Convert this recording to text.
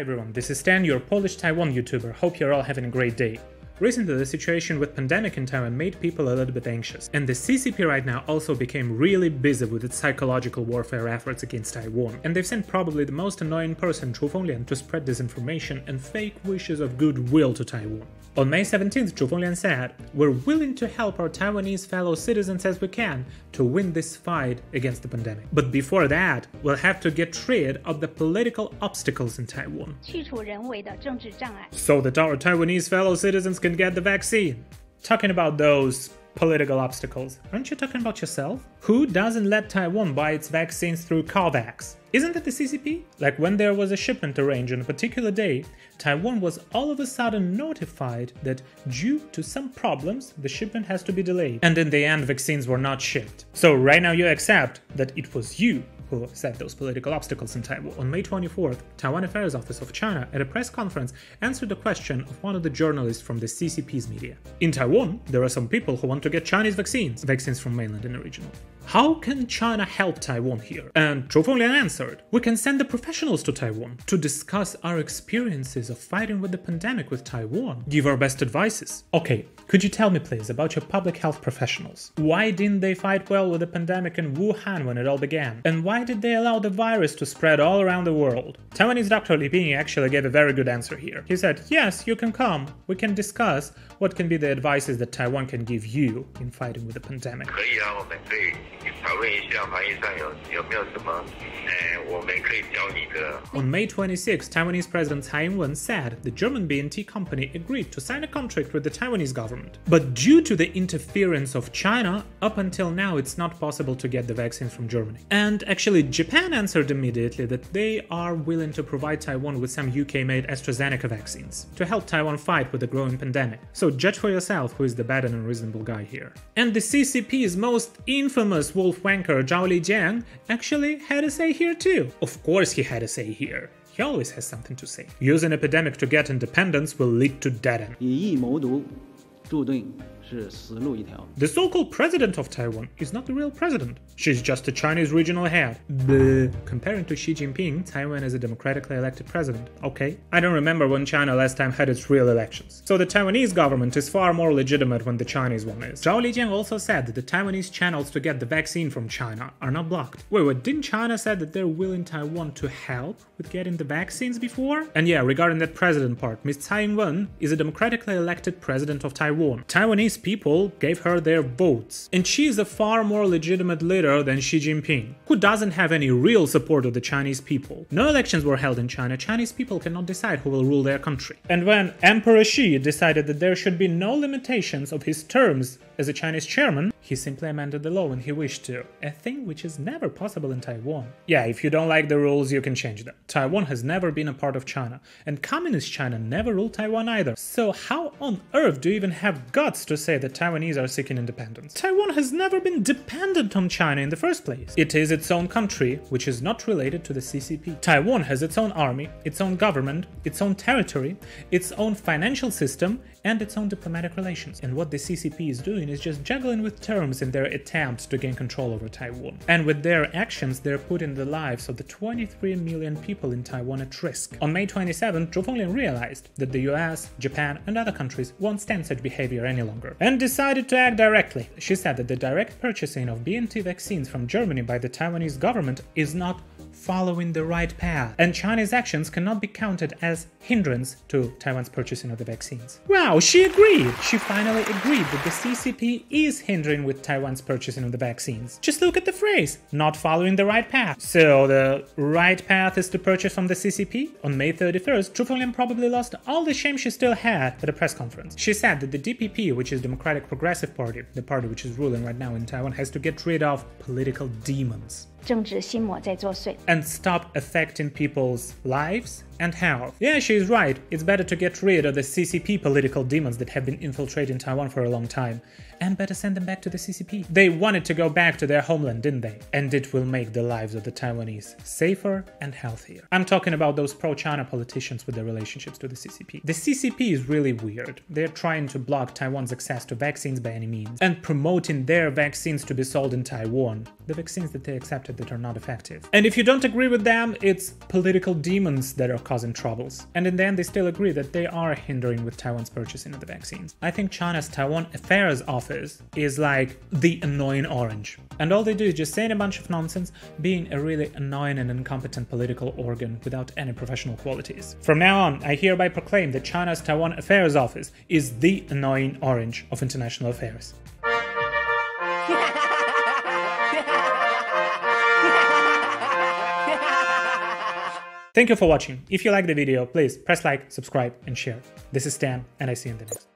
Hi everyone, this is Stan, your Polish Taiwan YouTuber. Hope you're all having a great day. Recently, the situation with pandemic in Taiwan made people a little bit anxious, and the CCP right now also became really busy with its psychological warfare efforts against Taiwan, and they've sent probably the most annoying person, Chu Feng-Lien, to spread disinformation and fake wishes of goodwill to Taiwan. On May 17th, Zhu Feng Lian said, "We're willing to help our Taiwanese fellow citizens as we can to win this fight against the pandemic. But before that, we'll have to get rid of the political obstacles in Taiwan, so that our Taiwanese fellow citizens can get the vaccine." Talking about those political obstacles, aren't you talking about yourself? Who doesn't let Taiwan buy its vaccines through COVAX? Isn't it the CCP? Like when there was a shipment arranged on a particular day, Taiwan was all of a sudden notified that due to some problems, the shipment has to be delayed. And in the end, vaccines were not shipped. So right now you accept that it was you who set those political obstacles in Taiwan. On May 24th, Taiwan Affairs Office of China at a press conference answered the question of one of the journalists from the CCP's media. In Taiwan, there are some people who want to get Chinese vaccines from mainland and original. How can China help Taiwan here? And Chu Feng-Lien answered, "We can send the professionals to Taiwan to discuss our experiences of fighting with the pandemic with Taiwan, give our best advices." Okay, could you tell me please about your public health professionals? Why didn't they fight well with the pandemic in Wuhan when it all began? And why did they allow the virus to spread all around the world? Taiwanese Dr. Li Ping actually gave a very good answer here. He said, "Yes, you can come. We can discuss what can be the advices that Taiwan can give you in fighting with the pandemic." On May 26, Taiwanese President Tsai Ing-wen said the German B&T company agreed to sign a contract with the Taiwanese government. But due to the interference of China, up until now it's not possible to get the vaccines from Germany. And actually Japan answered immediately that they are willing to provide Taiwan with some UK-made AstraZeneca vaccines to help Taiwan fight with the growing pandemic. So judge for yourself who is the bad and unreasonable guy here. And the CCP's most infamous wolf wanker Zhao Lijian actually had a say here too. Of course he had a say here. He always has something to say. Using epidemic to get independence will lead to dead end. The so-called president of Taiwan is not the real president. She's just a Chinese regional head. Bleh. Comparing to Xi Jinping, Taiwan is a democratically elected president. Okay. I don't remember when China last time had its real elections. So the Taiwanese government is far more legitimate than the Chinese one is. Zhao Lijian also said that the Taiwanese channels to get the vaccine from China are not blocked. Wait, didn't China say that they're willing Taiwan to help with getting the vaccines before? And yeah, regarding that president part, Ms. Tsai Ing-wen is a democratically elected president of Taiwan. Taiwanese people gave her their votes, and she is a far more legitimate leader than Xi Jinping, who doesn't have any real support of the Chinese people. No elections were held in China. Chinese people cannot decide who will rule their country. And when Emperor Xi decided that there should be no limitations of his terms as a Chinese chairman, he simply amended the law when he wished to, a thing which is never possible in Taiwan. Yeah, if you don't like the rules, you can change them. Taiwan has never been a part of China, and Communist China never ruled Taiwan either. So how on earth do you even have guts to say that Taiwanese are seeking independence? Taiwan has never been dependent on China in the first place. It is its own country, which is not related to the CCP. Taiwan has its own army, its own government, its own territory, its own financial system, and its own diplomatic relations. And what the CCP is doing is just juggling with terms in their attempt to gain control over Taiwan. And with their actions, they're putting the lives of the 23 million people in Taiwan at risk. On May 27th, Zhu Feng-Lien realized that the US, Japan, and other countries won't stand such behavior any longer, and decided to act directly. She said that the direct purchasing of BNT vaccines from Germany by the Taiwanese government is not following the right path, and Chinese actions cannot be counted as hindrance to Taiwan's purchasing of the vaccines. Wow, she agreed! She finally agreed that the CCP is hindering with Taiwan's purchasing of the vaccines. Just look at the phrase, not following the right path. So the right path is to purchase from the CCP? On May 31st, Chu Feng-Lien probably lost all the shame she still had at a press conference. She said that the DPP, which is Democratic Progressive Party, the party which is ruling right now in Taiwan, has to get rid of political demons and stop affecting people's lives and health. Yeah, she's right. It's better to get rid of the CCP political demons that have been infiltrating Taiwan for a long time and better send them back to the CCP. They wanted to go back to their homeland, didn't they? And it will make the lives of the Taiwanese safer and healthier. I'm talking about those pro-China politicians with their relationships to the CCP. The CCP is really weird. They're trying to block Taiwan's access to vaccines by any means, and promoting their vaccines to be sold in Taiwan, the vaccines that they accepted that are not effective. And if you don't agree with them, it's political demons that are causing troubles. And in the end, they still agree that they are hindering with Taiwan's purchasing of the vaccines. I think China's Taiwan Affairs Office is like the annoying orange. And all they do is just saying a bunch of nonsense, being a really annoying and incompetent political organ without any professional qualities. From now on, I hereby proclaim that China's Taiwan Affairs Office is the annoying orange of international affairs. Thank you for watching. If you liked the video, please press like, subscribe, and share. This is Stan, and I see you in the next.